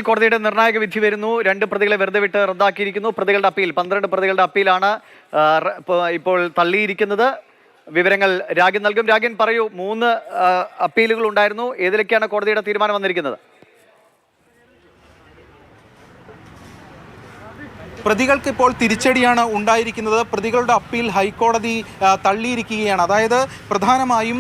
കോടതിയുടെ നിർണായക വിധി വരുന്നു. 2 പ്രതികളെ വെറുതെ വിട്ട് റദ്ദാക്കിയിരിക്കുന്നു. പ്രതികളുടെ അപ്പീൽ 12 പ്രതികളുടെ അപ്പീലാണ് ഇപ്പോൾ തള്ളിയിരിക്കുന്നത്. വിവരങ്ങൾ രാഗിൻ നൽകും. രാഗിൻ പറയൂ, 3 അപ്പീലുകൾ ഉണ്ടായിരുന്നു. ഏതിലേക്കാണ് കോടതിയുടെ തീരുമാനം വന്നിരിക്കുന്നത്? പ്രതികൾക്ക് ഇപ്പോൾ തിരിച്ചടിയാണ് ഉണ്ടായിരിക്കുന്നത്. പ്രതികളുടെ അപ്പീൽ ഹൈക്കോടതി തള്ളിയിരിക്കുകയാണ്. അതായത് പ്രധാനമായും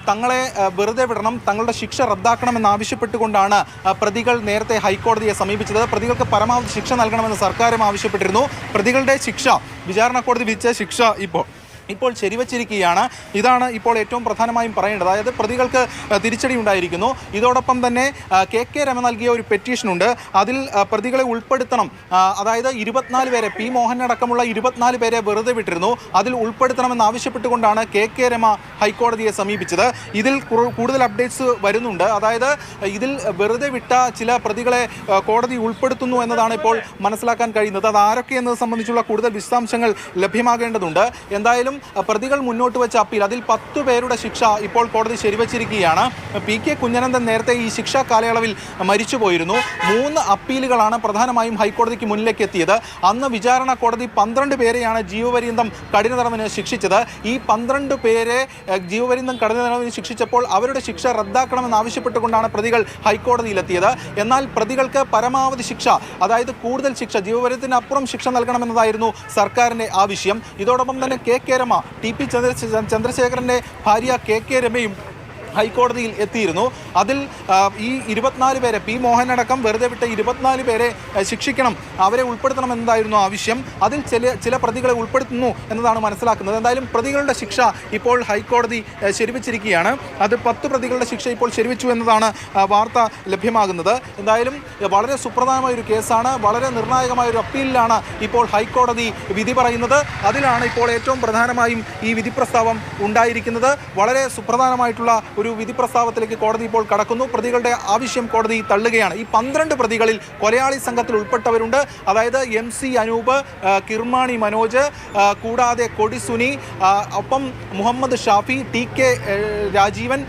തങ്ങളെ വെറുതെ വിടണം, തങ്ങളുടെ ശിക്ഷ റദ്ദാക്കണമെന്നാവശ്യപ്പെട്ടുകൊണ്ടാണ് പ്രതികൾ നേരത്തെ ഹൈക്കോടതിയെ സമീപിച്ചത്. പ്രതികൾക്ക് പരമാവധി ശിക്ഷ നൽകണമെന്ന് സർക്കാരും ആവശ്യപ്പെട്ടിരുന്നു. പ്രതികളുടെ ശിക്ഷ, വിചാരണ കോടതി വിധിച്ച ശിക്ഷ ഇപ്പോൾ ശരിവച്ചിരിക്കുകയാണ്. ഇതാണ് ഇപ്പോൾ ഏറ്റവും പ്രധാനമായും പറയേണ്ടത്. അതായത് പ്രതികൾക്ക് തിരിച്ചടി ഉണ്ടായിരിക്കുന്നു. ഇതോടൊപ്പം തന്നെ കെ രമ നൽകിയ ഒരു പെറ്റീഷനുണ്ട്. അതിൽ പ്രതികളെ ഉൾപ്പെടുത്തണം. അതായത് 24 പേരെ, പി മോഹനടക്കമുള്ള 24 പേരെ വെറുതെ വിട്ടിരുന്നു. അതിൽ ഉൾപ്പെടുത്തണമെന്ന് ആവശ്യപ്പെട്ടുകൊണ്ടാണ് കെ രമ ഹൈക്കോടതിയെ സമീപിച്ചത്. ഇതിൽ കൂടുതൽ അപ്ഡേറ്റ്സ് വരുന്നുണ്ട്. അതായത് ഇതിൽ വെറുതെ വിട്ട ചില പ്രതികളെ കോടതി ഉൾപ്പെടുത്തുന്നു എന്നതാണ് ഇപ്പോൾ മനസ്സിലാക്കാൻ കഴിയുന്നത്. അത് ആരൊക്കെ എന്നത് സംബന്ധിച്ചുള്ള കൂടുതൽ വിശദാംശങ്ങൾ ലഭ്യമാകേണ്ടതുണ്ട്. എന്തായാലും പ്രതികൾ മുന്നോട്ട് വെച്ച അപ്പീൽ, അതിൽ 10 പേരുടെ ശിക്ഷ ഇപ്പോൾ കോടതി ശരിവച്ചിരിക്കുകയാണ്. പി.കെ. കുഞ്ഞനന്ദൻ നേരത്തെ ഈ ശിക്ഷാ കാലയളവിൽ മരിച്ചുപോയിരുന്നു. 3 അപ്പീലുകളാണ് പ്രധാനമായും ഹൈക്കോടതിക്ക് മുന്നിലേക്ക് എത്തിയത്. അന്ന് വിചാരണ കോടതി 12 പേരെയാണ് ജീവപര്യന്തം കഠിന തടവിന് ശിക്ഷിച്ചത്. ഈ 12 പേരെ ജീവപര്യന്തം കഠിന തടവിന് ശിക്ഷിച്ചപ്പോൾ അവരുടെ ശിക്ഷ റദ്ദാക്കണമെന്ന് ആവശ്യപ്പെട്ടുകൊണ്ടാണ് പ്രതികൾ ഹൈക്കോടതിയിലെത്തിയത്. എന്നാൽ പ്രതികൾക്ക് പരമാവധി ശിക്ഷ, അതായത് കൂടുതൽ ശിക്ഷ, ജീവപര്യത്തിനപ്പുറം ശിക്ഷ നൽകണമെന്നതായിരുന്നു സർക്കാരിൻ്റെ ആവശ്യം. ഇതോടൊപ്പം തന്നെ കെ രമ, ടി.പി. ചന്ദ്രശേഖരൻ്റെ ഭാര്യ കെ രമയും ഹൈക്കോടതിയിൽ എത്തിയിരുന്നു. അതിൽ ഈ 24 പേരെ, പി മോഹനടക്കം വെറുതെ വിട്ട 24 പേരെ ശിക്ഷിക്കണം, അവരെ ഉൾപ്പെടുത്തണം എന്നതായിരുന്നു ആവശ്യം. അതിൽ ചില പ്രതികളെ ഉൾപ്പെടുത്തുന്നു എന്നതാണ് മനസ്സിലാക്കുന്നത്. എന്തായാലും പ്രതികളുടെ ശിക്ഷ ഇപ്പോൾ ഹൈക്കോടതി ശരിവച്ചിരിക്കുകയാണ്. അത് 10 പ്രതികളുടെ ശിക്ഷ ഇപ്പോൾ ശരിവച്ചു എന്നതാണ് വാർത്ത ലഭ്യമാകുന്നത്. എന്തായാലും വളരെ സുപ്രധാനമായൊരു കേസാണ്. വളരെ നിർണായകമായൊരു അപ്പീലിലാണ് ഇപ്പോൾ ഹൈക്കോടതി വിധി പറയുന്നത്. അതിലാണ് ഇപ്പോൾ ഏറ്റവും പ്രധാനമായും ഈ വിധി പ്രസ്താവം ഉണ്ടായിരിക്കുന്നത്. വളരെ സുപ്രധാനമായിട്ടുള്ള ഒരു വിധി പ്രസ്താവത്തിലേക്ക് കോടതി ഇപ്പോൾ കടക്കുന്നു. പ്രതികളുടെ ആവശ്യം കോടതി തള്ളുകയാണ്. ഈ 12 പ്രതികളിൽ കൊലയാളി സംഘത്തിൽ ഉൾപ്പെട്ടവരുണ്ട്. അതായത് MC അനൂപ്, കിർമാണി മനോജ്, കൂടാതെ കൊടി സുനി, ഒപ്പം മുഹമ്മദ് ഷാഫി, TK രാജീവൻ,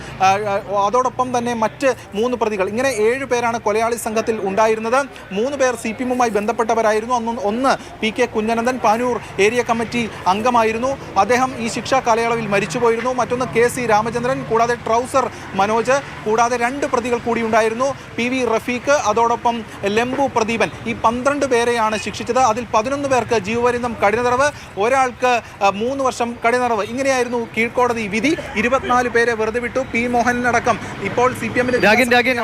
അതോടൊപ്പം തന്നെ മറ്റ് 3 പ്രതികൾ. ഇങ്ങനെ 7 പേരാണ് കൊലയാളി സംഘത്തിൽ ഉണ്ടായിരുന്നത്. 3 പേർ CPM-മായി ബന്ധപ്പെട്ടവരായിരുന്നു. ഒന്ന് PK Kunhanandan, Panoor area committee അംഗമായിരുന്നു. അദ്ദേഹം ഈ ശിക്ഷാ കാലയളവിൽ മരിച്ചുപോയിരുന്നു. മറ്റൊന്ന് KC രാമചന്ദ്രൻ, കൂടാതെ ട്രൗസർ മനോജ്, കൂടാതെ 2 പ്രതികൾ കൂടി ഉണ്ടായിരുന്നു, PV റഫീഖ്, അതോടൊപ്പം ലെമ്പു പ്രദീപൻ. ഈ 12 പേരെയാണ് ശിക്ഷിച്ചത്. അതിൽ 11 പേർക്ക് ജീവപര്യന്തം കഠിന തടവ്, ഒരാൾക്ക് 3 വർഷം കഠിന തടവ്. ഇങ്ങനെയായിരുന്നു കീഴ്ക്കോടതി വിധി. 24 പേരെ വെറുതെ വിട്ടു. പി മോഹനടക്കം ഇപ്പോൾ CPM-ന്റെ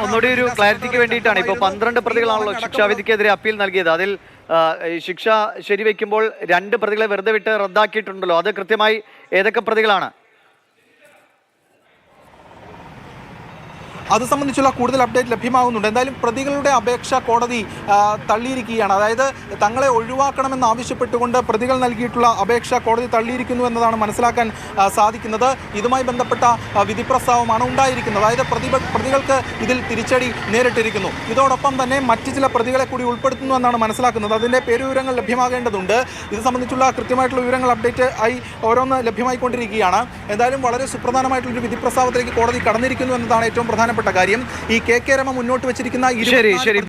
ഒന്നുകൂടി ഒരു ക്ലാരിറ്റിക്ക് വേണ്ടിയിട്ടാണ്. ഇപ്പോൾ 12 പ്രതികളാണല്ലോ ശിക്ഷാവിധിക്കെതിരെ അപ്പീൽ നൽകിയത്. അതിൽ ശിക്ഷ ശരിവെക്കുമ്പോൾ 2 പ്രതികളെ വെറുതെ വിട്ട് റദ്ദാക്കിയിട്ടുണ്ടല്ലോ. അത് കൃത്യമായി ഏതൊക്കെ പ്രതികളാണ്? അത് സംബന്ധിച്ചുള്ള കൂടുതൽ അപ്ഡേറ്റ് ലഭ്യമാകുന്നുണ്ട്. എന്തായാലും പ്രതികളുടെ അപേക്ഷ കോടതി തള്ളിയിരിക്കുകയാണ്. അതായത് തങ്ങളെ ഒഴിവാക്കണമെന്ന് ആവശ്യപ്പെട്ടുകൊണ്ട് പ്രതികൾ നൽകിയിട്ടുള്ള അപേക്ഷ കോടതി തള്ളിയിരിക്കുന്നു എന്നതാണ് മനസ്സിലാക്കാൻ സാധിക്കുന്നത്. ഇതുമായി ബന്ധപ്പെട്ട വിധി പ്രസ്താവമാണ് ഉണ്ടായിരിക്കുന്നത്. അതായത് പ്രതികൾക്ക് ഇതിൽ തിരിച്ചടി നേരിട്ടിരിക്കുന്നു. ഇതോടൊപ്പം തന്നെ മറ്റ് ചില പ്രതികളെ കൂടി ഉൾപ്പെടുത്തുന്നു എന്നാണ് മനസ്സിലാക്കുന്നത്. അതിൻ്റെ പേരുവിവരങ്ങൾ ലഭ്യമാകേണ്ടതുണ്ട്. ഇത് സംബന്ധിച്ചുള്ള കൃത്യമായിട്ടുള്ള വിവരങ്ങൾ അപ്ഡേറ്റ് ആയി ഓരോന്ന് ലഭ്യമായിക്കൊണ്ടിരിക്കുകയാണ്. എന്തായാലും വളരെ സുപ്രധാനമായിട്ടുള്ളൊരു വിധി പ്രസ്താവത്തിലേക്ക് കോടതി കടന്നിരിക്കുന്നു എന്നതാണ് ഏറ്റവും പ്രധാനപ്പെട്ട കാര്യം. ഈ കെ രമ മുന്നോട്ട് വെച്ചിരിക്കുന്ന